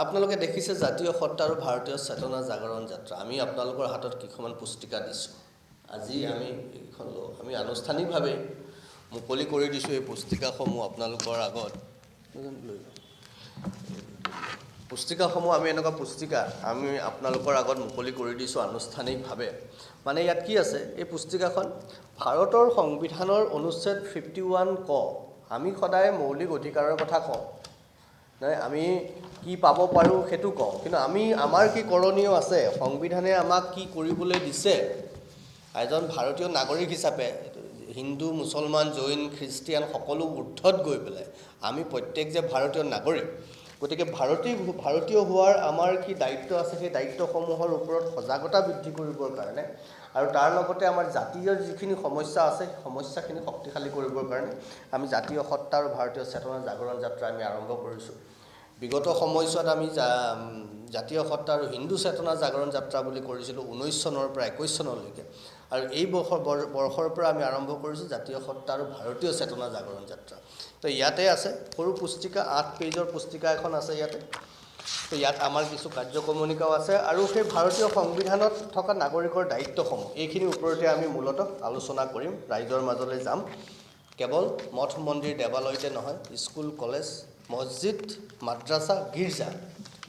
আপোনালোকে দেখিছে জাতীয় সত্তা আৰু ভাৰতীয় চেতনা জাগৰণ যাত্ৰা আমি আপোনালোকৰ হাতত কিখনমান পুস্তিকা দিছোঁ আজি আমি আনুষ্ঠানিকভাৱে মুকলি কৰি দিছোঁ এই পুস্তিকাসমূহ আপোনালোকৰ আগত পুস্তিকাসমূহ আমি এনেকুৱা পুস্তিকা আমি আপোনালোকৰ আগত মুকলি কৰি দিছোঁ আনুষ্ঠানিকভাৱে মানে ইয়াত কি আছে এই পুস্তিকাখন ভাৰতৰ সংবিধানৰ অনুচ্ছেদ 51 ক আমি সদায় মৌলিক অধিকাৰৰ কথা কওঁ নাই আমি কি পাব পাৰোঁ সেইটো কওঁ কিন্তু আমাৰ কি কৰণীয় আছে সংবিধানে আমাক কি কৰিবলৈ দিছে এজন ভাৰতীয় নাগৰিক হিচাপে হিন্দু মুছলমান জৈন খ্ৰীষ্টিয়ান সকলো ঊৰ্ধত গৈ পেলাই আমি প্ৰত্যেক যে ভাৰতীয় নাগৰিক গতিকে ভাৰতীয় হোৱাৰ আমাৰ কি দায়িত্ব আছে সেই দায়িত্বসমূহৰ ওপৰত সজাগতা বৃদ্ধি কৰিবৰ কাৰণে আৰু তাৰ লগতে আমাৰ জাতীয় যিখিনি সমস্যা আছে সমস্যাখিনি শক্তিশালী কৰিবৰ কাৰণে আমি জাতীয় সত্তা আৰু ভাৰতীয় চেতনা জাগৰণ যাত্ৰা আমি আৰম্ভ কৰিছোঁ বিগত সময়ছোৱাত আমি জাতীয় সত্তা আৰু হিন্দু চেতনা জাগৰণ যাত্ৰা বুলি কৰিছিলোঁ 19 চনৰ পৰা 21 চনলৈকে আৰু এই বৰ্ষৰ পৰা আমি আৰম্ভ কৰিছোঁ জাতীয় সত্তা আৰু ভাৰতীয় চেতনা জাগৰণ যাত্ৰা তো ইয়াতে আছে সৰু পুস্তিকা 8 পেজৰ পুস্তিকা এখন আছে ইয়াতে তো ইয়াত আমাৰ কিছু কাৰ্যক্ৰমণিকাও আছে আৰু সেই ভাৰতীয় সংবিধানত থকা নাগৰিকৰ দায়িত্বসমূহ এইখিনিৰ ওপৰতে আমি মূলতঃ আলোচনা কৰিম ৰাইজৰ মাজলৈ যাম কেৱল মঠ মন্দিৰ দেৱালয়তে নহয় স্কুল কলেজ মছজিদ মাদ্ৰাছা গীৰ্জা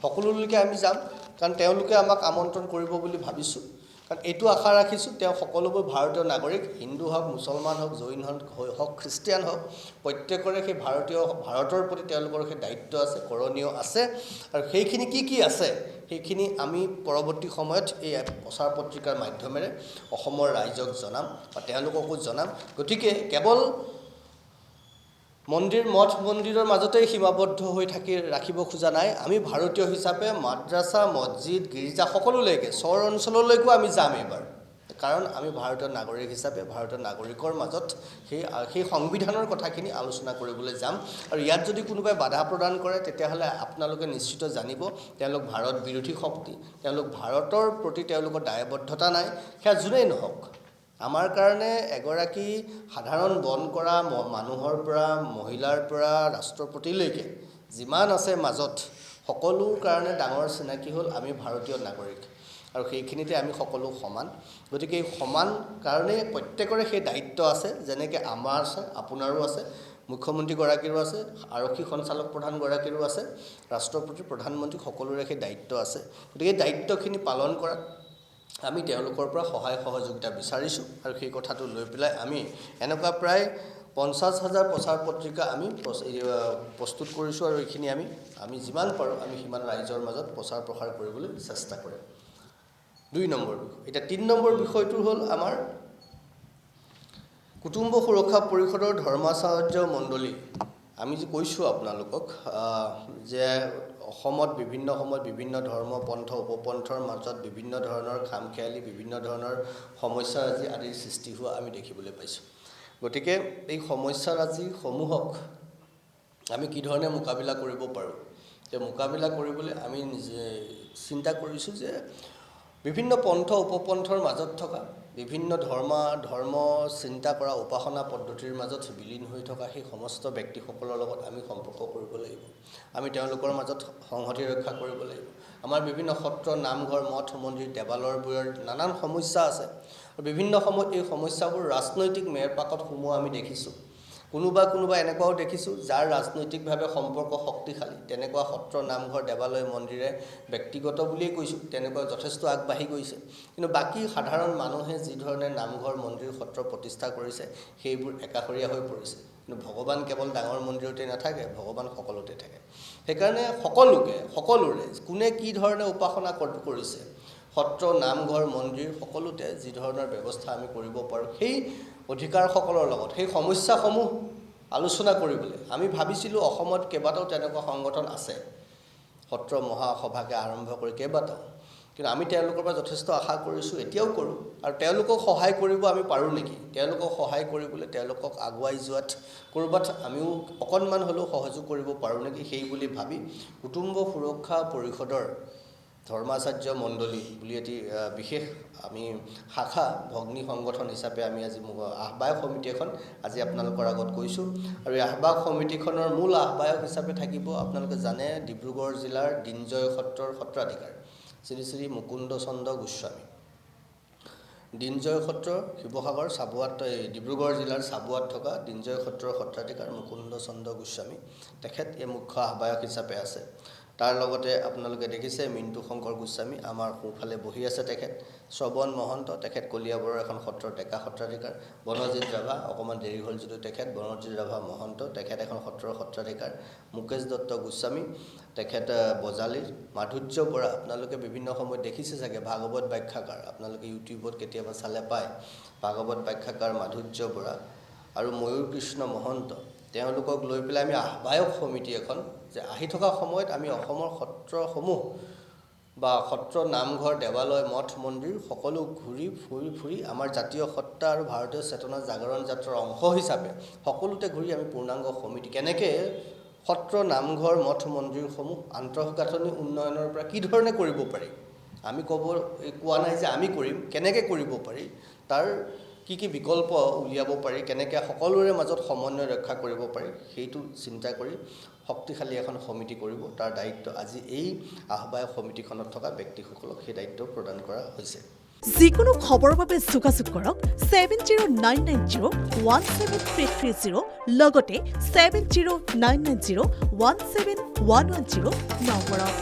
সকলোলৈকে আমি যাম কাৰণ তেওঁলোকে আমাক আমন্ত্ৰণ কৰিব বুলি ভাবিছোঁ কাৰণ এইটো আশা ৰাখিছোঁ তেওঁ সকলোবোৰ ভাৰতীয় নাগৰিক হিন্দু হওক মুছলমান হওক জৈন হওক খ্ৰীষ্টিয়ান হওক প্ৰত্যেকৰে সেই ভাৰতৰ প্ৰতি তেওঁলোকৰ সেই দায়িত্ব আছে কৰণীয় আছে আৰু সেইখিনি কি আছে সেইখিনি আমি পৰৱৰ্তী সময়ত এই প্ৰচাৰ পত্ৰিকাৰ মাধ্যমেৰে অসমৰ ৰাইজক জনাম বা তেওঁলোককো জনাম গতিকে কেৱল মঠ মন্দিৰৰ মাজতেই সীমাবদ্ধ হৈ ৰাখিব খোজা নাই আমি ভাৰতীয় হিচাপে মাদ্ৰাছা মছজিদ গীৰ্জা সকলোলৈকে চহৰ অঞ্চললৈকো আমি যাম এইবাৰ কাৰণ আমি ভাৰতীয় নাগৰিক হিচাপে ভাৰতীয় নাগৰিকৰ মাজত সেই সংবিধানৰ কথাখিনি আলোচনা কৰিবলৈ যাম আৰু ইয়াত যদি কোনোবাই বাধা প্ৰদান কৰে তেতিয়াহ'লে আপোনালোকে নিশ্চিত জানিব তেওঁলোক ভাৰত বিৰোধী শক্তি তেওঁলোক ভাৰতৰ প্ৰতি তেওঁলোকৰ দায়বদ্ধতা নাই সেয়া যোনেই নহওক আমাৰ কাৰণে এগৰাকী সাধাৰণ বন কৰা মানুহৰ পৰা মহিলাৰ পৰা ৰাষ্ট্ৰপতিলৈকে যিমান আছে মাজত সকলোৰ কাৰণে ডাঙৰ চিনাকি হ'ল আমি ভাৰতীয় নাগৰিক আৰু সেইখিনিতে আমি সকলো সমান গতিকে এই সমান কাৰণে প্ৰত্যেকৰে সেই দায়িত্ব আছে যেনেকৈ আমাৰ আছে আপোনাৰো আছে মুখ্যমন্ত্ৰীগৰাকীৰো আছে আৰক্ষী সঞ্চালক প্ৰধানগৰাকীৰো আছে ৰাষ্ট্ৰপতি প্ৰধানমন্ত্ৰী সকলোৰে সেই দায়িত্ব আছে গতিকে দায়িত্বখিনি পালন কৰাত আমি তেওঁলোকৰ পৰা সহায় সহযোগিতা বিচাৰিছোঁ আৰু সেই কথাটো লৈ পেলাই আমি এনেকুৱা প্ৰায় 50,000 প্ৰচাৰ পত্ৰিকা আমি প্ৰস্তুত কৰিছোঁ আৰু এইখিনি আমি যিমান পাৰোঁ আমি সিমান ৰাইজৰ মাজত প্ৰচাৰ প্ৰসাৰ কৰিবলৈ চেষ্টা কৰিম 2 নম্বৰ এতিয়া 3 নম্বৰ বিষয়টো হ'ল আমাৰ কুটুম্ব সুৰক্ষা পৰিষদৰ ধৰ্মাচাৰ্য মণ্ডলী আমি যে কৈছোঁ আপোনালোকক যে অসমত বিভিন্ন সময়ত বিভিন্ন ধৰ্ম পন্থ উপপন্থৰ মাজত বিভিন্ন ধৰণৰ খামখেয়ালি বিভিন্ন ধৰণৰ সমস্যাৰাজি আদিৰ সৃষ্টি হোৱা আমি দেখিবলৈ পাইছোঁ গতিকে এই সমস্যাৰাজিসমূহক আমি কি ধৰণে মোকাবিলা কৰিব পাৰোঁ যে মোকাবিলা কৰিবলৈ আমি চিন্তা কৰিছোঁ যে বিভিন্ন পন্থ উপপন্থৰ মাজত থকা বিভিন্ন ধৰ্ম চিন্তা কৰা উপাসনা পদ্ধতিৰ মাজত বিলীন হৈ থকা সেই সমস্ত ব্যক্তিসকলৰ লগত আমি সম্পৰ্ক কৰিব লাগিব আমি তেওঁলোকৰ মাজত সংহতি ৰক্ষা কৰিব লাগিব আমাৰ বিভিন্ন সত্ৰ নামঘৰ মঠ মন্দিৰ দেৱালয়বোৰৰ নানান সমস্যা আছে আৰু বিভিন্ন সময়ত এই সমস্যাবোৰ ৰাজনৈতিক মেৰপাকত সোমোৱা আমি দেখিছোঁ কোনোবা এনেকুৱাও দেখিছোঁ যাৰ ৰাজনৈতিকভাৱে সম্পৰ্ক শক্তিশালী তেনেকুৱা সত্ৰ নামঘৰ দেৱালয় মন্দিৰে ব্যক্তিগত বুলিয়েই কৈছোঁ তেনেকুৱা যথেষ্ট আগবাঢ়ি গৈছে কিন্তু বাকী সাধাৰণ মানুহে যি ধৰণে নামঘৰ মন্দিৰ সত্ৰ প্ৰতিষ্ঠা কৰিছে সেইবোৰ একাষৰীয়া হৈ পৰিছে কিন্তু ভগৱান কেৱল ডাঙৰ মন্দিৰতে নাথাকে ভগৱান সকলোতে থাকে সেইকাৰণে সকলোৰে কোনে কি ধৰণে উপাসনা কৰিছে সত্ৰ নামঘৰ মন্দিৰ সকলোতে যি ধৰণৰ ব্যৱস্থা আমি কৰিব পাৰোঁ সেই অধিকাৰসকলৰ লগত সেই সমস্যাসমূহ আলোচনা কৰিবলৈ আমি ভাবিছিলোঁ অসমত কেইবাটাও তেনেকুৱা সংগঠন আছে সত্ৰ মহাসভাকে আৰম্ভ কৰি কেইবাটাও কিন্তু আমি তেওঁলোকৰ পৰা যথেষ্ট আশা কৰিছোঁ এতিয়াও কৰোঁ আৰু তেওঁলোকক সহায় কৰিব আমি পাৰোঁ নেকি তেওঁলোকক সহায় কৰিবলৈ তেওঁলোকক আগুৱাই যোৱাত ক'ৰবাত আমিও অকণমান হ'লেও সহযোগ কৰিব পাৰোঁ নেকি সেই বুলি ভাবি কুটুম্ব সুৰক্ষা পৰিষদৰ ধৰ্মাচাৰ্য মণ্ডলী বুলি এটি বিশেষ আমি শাখা ভগ্নী সংগঠন হিচাপে আমি আজি আহ্বায়ক সমিতি এখন আজি আপোনালোকৰ আগত কৈছোঁ আৰু এই আহ্বায়ক সমিতিখনৰ মূল আহ্বায়ক হিচাপে থাকিব আপোনালোকে জানে ডিব্ৰুগড় জিলাৰ দিনজয় সত্ৰৰ সত্ৰাধিকাৰ শ্ৰী শ্ৰী মুকুন্দ চন্দ্ৰ গোস্বামী। দিনজয় সত্ৰ শিৱসাগৰ চাবুৱাত ডিব্ৰুগড় জিলাৰ চাবুৱাত থকা দিনজয় সত্ৰৰ সত্ৰাধিকাৰ মুকুন্দ চন্দ্ৰ গোস্বামী তেখেত এই মুখ্য আহ্বায়ক হিচাপে আছে। তাৰ লগতে আপোনালোকে দেখিছে মিণ্টু শংকৰ গোস্বামী আমাৰ সোঁফালে বহি আছে তেখেত, শ্ৰৱণ মহন্ত তেখেত কলিয়াবৰৰ এখন সত্ৰৰ ডেকা সত্ৰাধিকাৰ, বনজিৎ ৰাভা অকণমান দেৰি হ'ল যদিও তেখেত বনজিৎ ৰাভা মহন্ত তেখেত এখন সত্ৰৰ সত্ৰাধিকাৰ, মুকেশ দত্ত গোস্বামী তেখেত বজালীৰ, মাধুৰ্য বৰা আপোনালোকে বিভিন্ন সময়ত দেখিছে চাগে ভাগৱত ব্যাখ্যাকাৰ, আপোনালোকে ইউটিউবত কেতিয়াবা চালে পায়, ভাগৱত ব্যাখ্যাকাৰ মাধুৰ্য বৰা আৰু ময়ূৰ কৃষ্ণ মহন্ত তেওঁলোকক লৈ পেলাই আমি আহ্বায়ক সমিতি এখন যে আহি থকা সময়ত আমি অসমৰ সত্ৰসমূহ বা সত্ৰ নামঘৰ দেৱালয় মঠ মন্দিৰ সকলো ঘূৰি ফুৰি আমাৰ জাতীয় সত্তা আৰু ভাৰতীয় চেতনা জাগৰণ যাত্ৰাৰ অংশ হিচাপে সকলোতে ঘূৰি আমি পূৰ্ণাংগ সমিতি কেনেকৈ সত্ৰ নামঘৰ মঠ মন্দিৰসমূহ আন্তঃগাঁথনি উন্নয়নৰ পৰা কি ধৰণে কৰিব পাৰি, আমি কোৱা নাই যে আমি কৰিম, কেনেকৈ কৰিব পাৰি, তাৰ কি বিকল্প উলিয়াব পাৰি, কেনেকৈ সকলোৰে মাজত সমন্বয় ৰক্ষা কৰিব পাৰি সেইটো চিন্তা কৰি শক্তিশালী এখন সমিতি কৰিব। তাৰ দায়িত্ব আজি এই আহ্বায়ক সমিতিখনত থকা ব্যক্তিসকলক সেই দায়িত্ব প্ৰদান কৰা হৈছে। যিকোনো খবৰৰ বাবে যোগাযোগ কৰক 7099017330 লগতে 7099017110 নম্বৰত।